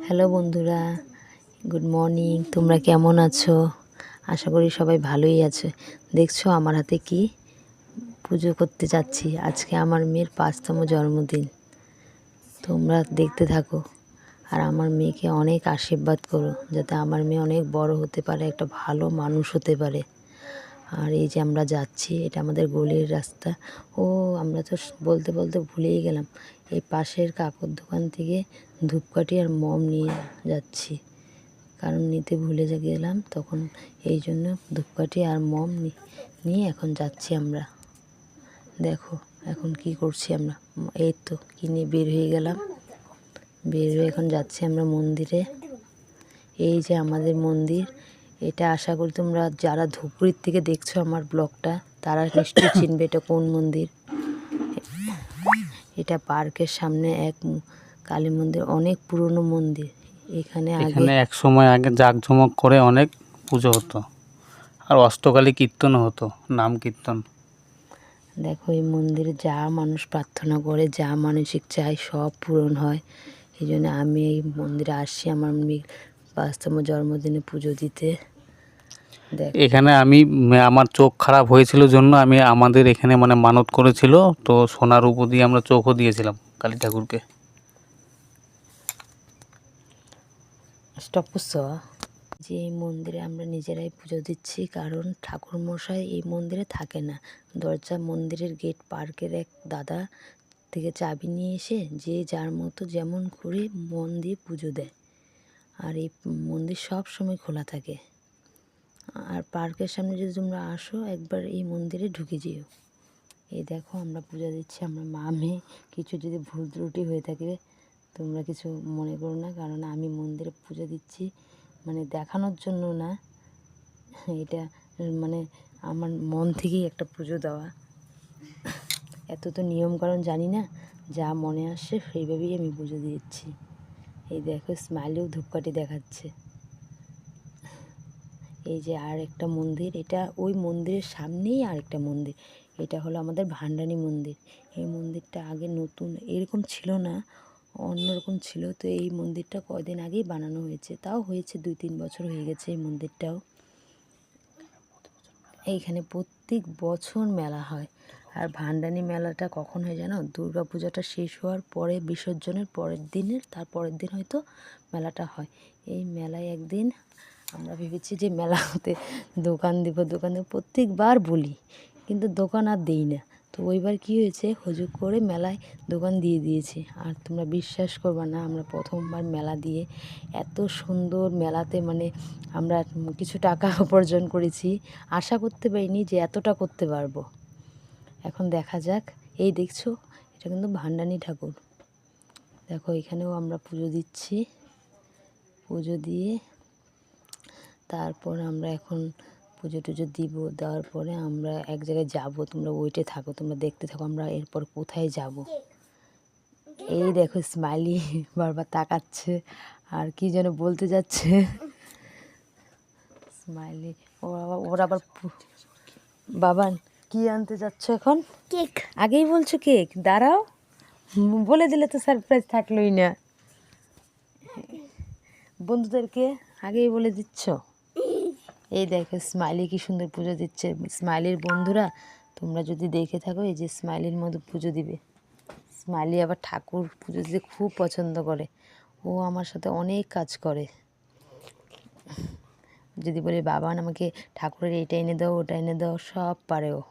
Hello বন্ধুরা, good morning. তোমরা কেমন আছো? আশা করি সবাই ভালোই আছে। দেখছো আমার হাতে কি পুজো করতে যাচ্ছি। আজকে আমার মেয়ের 5তম জন্মদিন। তোমরা দেখতে থাকো আর আমার মেয়েকে অনেক আশীর্বাদ করো, যাতে আমার মেয়ে অনেক বড় হতে পারে, একটা ভালো মানুষ হতে পারে। আর এই যে আমরা যাচ্ছি, এটা আমাদের গলির রাস্তা। ও আমরা তো বলতে বলতে ভুলেই গেলাম, এই পাশের কাকুর দোকান থেকে ধূপকাঠি আর মম নিয়ে যাচ্ছি, কারণ নিতে ভুলে গেলাম তখন। এই জন্য ধূপকাঠি আর মম নিয়ে এখন যাচ্ছি আমরা। দেখো এখন কি করছি আমরা, এই তো কিনে বের হয়ে গেলাম। বের হয়ে এখন যাচ্ছি আমরা মন্দিরে। এই যে আমাদের মন্দির, এটা আশা করি তোমরা যারা ধুপগুড়ির থেকে দেখছো আমার ব্লগটা, তারা নিশ্চয়ই চিনবে এটা কোন মন্দির। এটা পার্কের সামনে এক কালী মন্দির, অনেক পুরনো মন্দির। এখানে এক সময় আগে জাঁকজমক করে অনেক পুজো হতো, আর অষ্টকালী কীর্তনও হতো, নাম কীর্তন। দেখো এই মন্দিরে যা মানুষ প্রার্থনা করে, যা মানসিক চায় সব পূরণ হয়। এই জন্য আমি এই মন্দিরে আসছি আমার মেয়ের 5তম জন্মদিনে পুজো দিতে। এখানে আমার চোখ খারাপ হয়েছিল জন্য আমি আমাদের এখানে মানত করেছিল, তো সোনার উপর দিয়ে আমরা চোখও দিয়েছিলাম কালী ঠাকুরকে। স্টপ করছো যে এই মন্দিরে আমরা নিজেরাই পুজো দিচ্ছি, কারণ ঠাকুর মশাই এই মন্দিরে থাকে না। দরজা মন্দিরের গেট পার্কের এক দাদা থেকে চাবি নিয়ে এসে যে যার মতো যেমন করে মন দিয়ে পুজো দেয়। আর এই মন্দির সব সময় খোলা থাকে। আর পার্কের সামনে যদি তোমরা আসো একবার এই মন্দিরে ঢুকে যেও। এই দেখো আমরা পূজা দিচ্ছি, আমরা মা মেয়ে। কিছু যদি ভুল ত্রুটি হয়ে থাকে তোমরা কিছু মনে করো না, কারণ আমি মন্দিরে পুজো দিচ্ছি দেখানোর জন্য না, এটা আমার মন থেকেই একটা পুজো দেওয়া। এত তো নিয়মকানুন জানি না, যা মনে আসছে সেইভাবেই আমি পুজো দিচ্ছি। এই দেখো স্মাইলেও ধূপকাঠি দেখাচ্ছে। এই যে আর একটা মন্দির, এটা ওই মন্দিরের সামনেই আরেকটা মন্দির। এটা হলো আমাদের ভান্ডানি মন্দির। এই মন্দিরটা আগে নতুন এরকম ছিল না, অন্যরকম ছিল। তো এই মন্দিরটা কয়দিন আগেই বানানো হয়েছে, তাও হয়েছে 2-3 বছর হয়ে গেছে এই মন্দিরটাও। এইখানে প্রত্যেক বছর মেলা হয়। আর ভান্ডানি মেলাটা কখন হয় জানো? দুর্গা পূজাটা শেষ হওয়ার পরে, বিসর্জনের পরের দিনের তারপরের দিন হয়তো মেলাটা হয়। এই মেলায় একদিন আমরা ভেবেছি যে মেলাতে দোকান দেব প্রত্যেকবার বলি, কিন্তু দোকান আর দিই না। তো ওইবার কী হয়েছে, হুজুগ করে মেলায় দোকান দিয়ে দিয়েছি। আর তোমরা বিশ্বাস করবে না, আমরা প্রথমবার মেলা দিয়ে এত সুন্দর মেলাতে আমরা কিছু টাকা উপার্জন করেছি। আশা করতে পারিনি যে এতটা করতে পারবো। এখন দেখা যাক। এই দেখছো, এটা কিন্তু ভান্ডানি ঠাকুর। দেখো এখানেও আমরা পুজো দিচ্ছি। পুজো দিয়ে তারপর আমরা এখন পুজো টুজো দেওয়ার পরে আমরা এক জায়গায় যাব। তোমরা ওইটে থাকো, তোমরা দেখতে থাকো আমরা এরপর কোথায় যাব। এই দেখো স্মাইলি বারবার তাকাচ্ছে আর কি যেন বলতে যাচ্ছে। স্মাইলি ওরা আবার বাবান কি আনতে যাচ্ছ এখন? কেক। আগেই বলছো কেক, দাঁড়াও বলে দিলে তো সারপ্রাইজ থাকলোই না। বন্ধুদেরকে আগেই বলে দিচ্ছ। এই দেখো স্মাইলি কি সুন্দর পুজো দিচ্ছে। স্মাইলির বন্ধুরা তোমরা যদি দেখে থাকো, এই যে স্মাইলির মতো পুজো দিবে। স্মাইলি আবার ঠাকুর পুজো দিতে খুব পছন্দ করে। ও আমার সাথে অনেক কাজ করে। যদি বলি বাবান আমাকে ঠাকুরের এইটা এনে দাও, ওটা এনে দাও, সব পারে ও।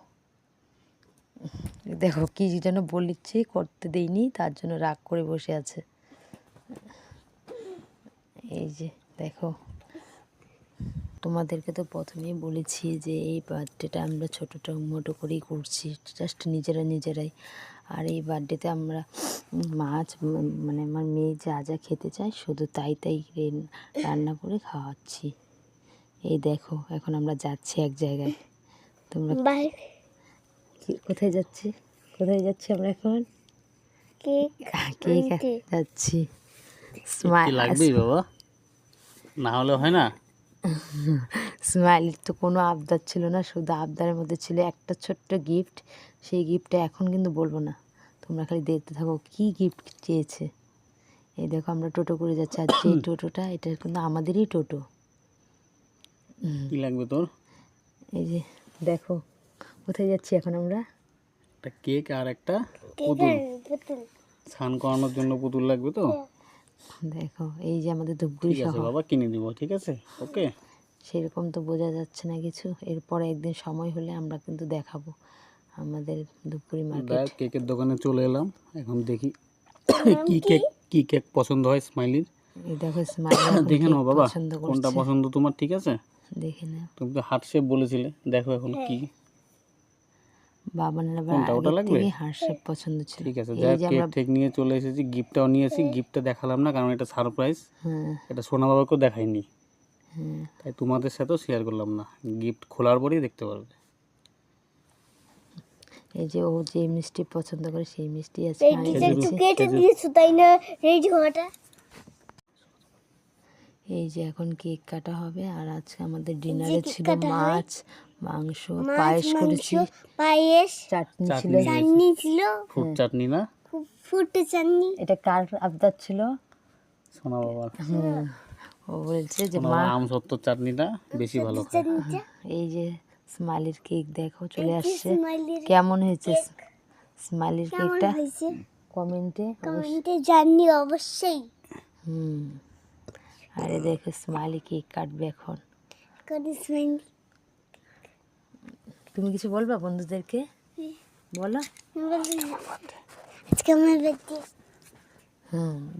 দেখো কি যেন বলিচ্ছি, করতে দেইনি, তার জন্য রাগ করে বসে আছে। এই যে দেখো, তোমাদেরকে তো প্রথমেই বলেছি যে এই বার্থডেটা আমরা ছোটোটা মোটো করেই করছি, জাস্ট নিজেরাই। আর এই বার্থডেতে আমরা মাছ আমার মেয়ে যা যা খেতে চায় শুধু তাই রান্না করে খাওয়াচ্ছি। এই দেখো এখন আমরা যাচ্ছি এক জায়গায়। তোমরা কোথায় যাচ্ছি আমরা এখন? কেক যাচ্ছি। লাগবেই বাবা, না হলে হয় না। স্মাইলির তো কোনো আবদার ছিল না, শুধু আবদারের মধ্যে ছিল একটা ছোট্ট গিফট। সেই গিফটটা এখন কিন্তু বলবো না, তোমরা খালি দেখতে থাকো কি গিফট চেয়েছে। এই দেখো আমরা টোটো করে যাচ্ছি, আর যে টোটোটা এটা কিন্তু আমাদেরই টোটো। কি লাগবে তোর? এই যে দেখো কোথায় যাচ্ছি এখন আমরা। একটা কেক আর একটা পুতুল, স্নান করানোর জন্য পুতুল লাগবে তো। দেখো এই যে আমাদের ধূপগুড়ি ঠিক আছে শহর। বাবা, কিনে দিব, ঠিক আছে, ওকে। সেরকম তো বোঝা যাচ্ছে না কিছু, এরপরে একদিন সময় হলে আমরা কিন্তু দেখাবো আমাদের ধূপগুড়ি দেখ, মার্কেট। কেকের দোকানে চলে এলাম, এখন দেখি কি কেক পছন্দ হয় স্মাইলির। এই দেখো স্মাইল দেখে নাও বাবা পছন্দ কোনটা করছে, পছন্দ তোমার, ঠিক আছে। দেখে না তুমি তো হার্ট শেপ বলেছিলে, দেখো এখন কি বাবানের আবার কোনটা, ওটা আগের লাগবে? থেকে হার্ট শেপ পছন্দ ছিল। ঠিক আছে, এই যাই যে কেক আমরা টেক নিয়ে চলে এসেছি, গিফটটাও নিয়েছি। গিফটটা দেখালাম না কারণ এটা সারপ্রাইজ, হ্যাঁ এটা সোনা বাবাকেও দেখাইনি, হ্যাঁ তাই তোমাদের সাথেও শেয়ার করলাম না। গিফট খোলার পরেই দেখতে পারবে। এই যে ও যে মিষ্টি পছন্দ করে সেই মিষ্টি আছে এই যে এখন কেক কাটা হবে। আর আজকে আমাদের ডিনারে ছিল মাছ, মাংস, পায়েস করেছি, চাটনি ছিল। ফ্রুট চাটনি না, এটা কার আবদার ছিল? সোনা বাবার। ও বলছে যে সোনা মা বাবা আম সত্তর চাটনিটা বেশি ভালো খায়। এই যে স্মাইলির কেক দেখো চলে আসছে। কেমন হয়েছে স্মাইলির কেকটা কমেন্টে জানি অবশ্যই। আরে দেখো স্মাইলি কেক কাটবে এখন। তুমি কিছু বলবা বন্ধুদেরকে? বলো।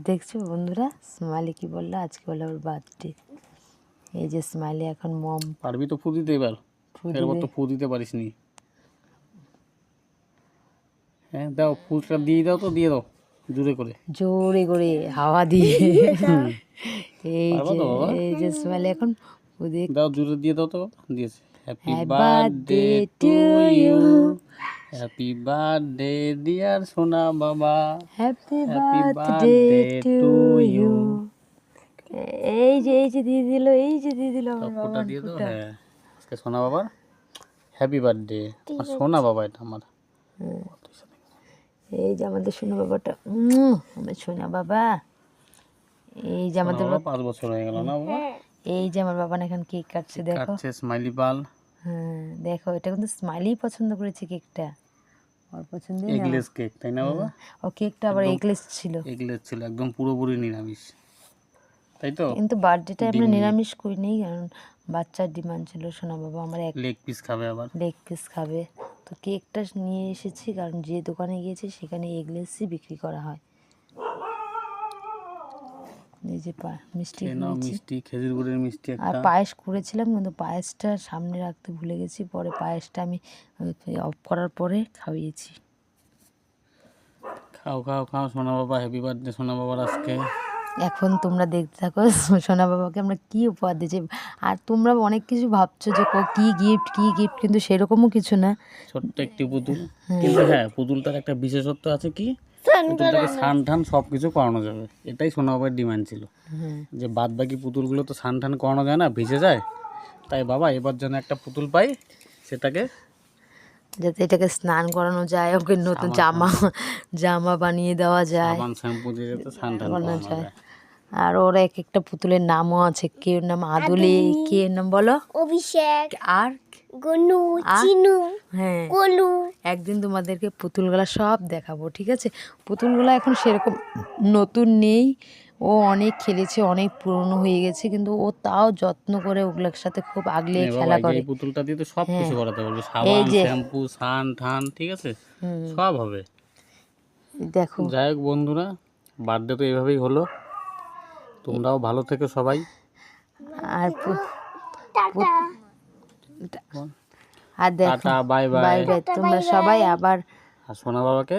দেখছো বন্ধুরা স্মাইলি কি বললো, আজকে বলে ওর বার্থডে। এই যে স্মাইলি এখন মম পারবি তো ফু দিতে এবার? এরপর তো ফু দিতে পারিস নি। হ্যাঁ দাও, ফুলটা দিয়ে দাও, তো দিয়ে দাও জোরে করে, জোরে করে হাওয়া দিয়ে। এই পারবো যে তো বাবা? এই যে স্মাইলি এখন ওদের দাও জোরে দিয়ে দাও তো বাবা। দিয়েছে। Happy Happy birthday birthday to to you, you. Happy birthday dear সোনা বাবা, happy happy birthday birthday to to you. You. এই যে দিয়ে দিল, এই যে দিয়ে দিল আমার ফুলটা বাবার দিয়ে দাও। ফুলটা। হ্যাঁ, আজকে সোনা বাবার হ্যাপি বার্থডে। আর সোনা বাবা এটা আমার। এই যে আমাদের সোনা বাবাটা, আমার সোনা বাবা। এই যে সোনা আমাদের বাবা 5 বছর হয়ে গেল না বাবা? এই যে আমার বাবা না এখন কেক কাটছে দেখো। কাটছে স্মাইলি পাল। হ্যাঁ দেখো এটা কিন্তু স্মাইলি পছন্দ করেছে কেকটা, ওর পছন্দ না। এগলেস কেক তাই না বাবা? ও কেকটা আবার এগলেস ছিল, এগলেস ছিল, একদম পুরোপুরি নিরামিষ, তাই তো? কিন্তু বার্থডেটা আমরা ডিম নিরামিষ করি নেই, কারণ বাচ্চার ডিমান্ড ছিল সোনা বাবা আমার এক লেগ পিস খাবে আবার। লেগ পিস খাবে। তো কেকটা নিয়ে এসেছি কারণ যে দোকানে গিয়েছি সেখানে এগলেসই বিক্রি করা হয়। এই যে মিষ্টি খেয়ে নাও, নিয়েছি। মিষ্টি, খেজুর গুড়ের মিষ্টি আর একটা। পায়েস করেছিলাম কিন্তু পায়েসটা সামনে রাখতে ভুলে গেছি, পরে পায়েসটা আমি অফ করার পরে খাইয়েছি। খাও খাও খাও সোনা বাবা, হ্যাপি বার্থডে সোনা বাবার আজকে। এখন তোমরা দেখতে থাকো সোনা বাবাকে আমরা কি উপহার দিয়েছি। আর তোমরা অনেক কিছু ভাবছো যে কি গিফট, কিন্তু সেরকমও কিছু না, ছোট্ট একটি পুতুল। কিন্তু হ্যাঁ, পুতুলটার একটা বিশেষত্ব আছে, কি পুতুলটাকে স্নান টান সব কিছু করানো যাবে, এটাই সোনা বাবার ডিমান্ড ছিল। যে বাদ বাকি পুতুলগুলো তো স্নান টান করানো যায় না, ভিজে যায়, তাই বাবা এবার যেন একটা পুতুল পাই, সেটাকে যাতে এটাকে স্নান করানো যায়, ওকে নতুন জামা বানিয়ে দেওয়া যায়, সাবান শ্যাম্পু দিয়ে যাতে স্নান টান বানানো করানো যায়। যায়। আর ওর এক একটা পুতুলের নামও আছে, কেউ নাম আদুলি, কে নাম বলো অভিষেক, আর গনু, চিনু, হ্যাঁ কলু। একদিন তোমাদেরকে পুতুলগুলা সব দেখাবো, ঠিক আছে? পুতুলগুলো এখন সেরকম নতুন নেই, ও অনেক খেলেছে, অনেক পুরনো হয়ে গেছে, কিন্তু ও তাও যত্ন করে ওগুলোর সাথে খুব আগলে বাবা, খেলা এই যে করে। এই পুতুলটা দিয়ে তো সব হ্যাঁ। কিছু করাতে পারবে, এই সাবান যে শ্যাম্পু স্নান টান, ঠিক আছে, সব হবে। দেখো যাই হোক বন্ধুরা, বার্থডে তো এইভাবেই হলো, তোমরাও ভালো থেকো সবাই। আর আর দেখো tata, bye bye bye. Bye, তোমরা সবাই আবার আর সোনা বাবাকে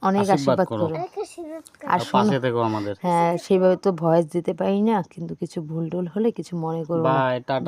অনেক আশীর্বাদ আশীর্বাদ করো, করো। আর আর পাশে থেকো আমাদের। হ্যাঁ সেইভাবে তো ভয়েস দিতে পারি না, কিন্তু কিছু ভুল টুল হলে কিছু মনে করো না। Bye, tata.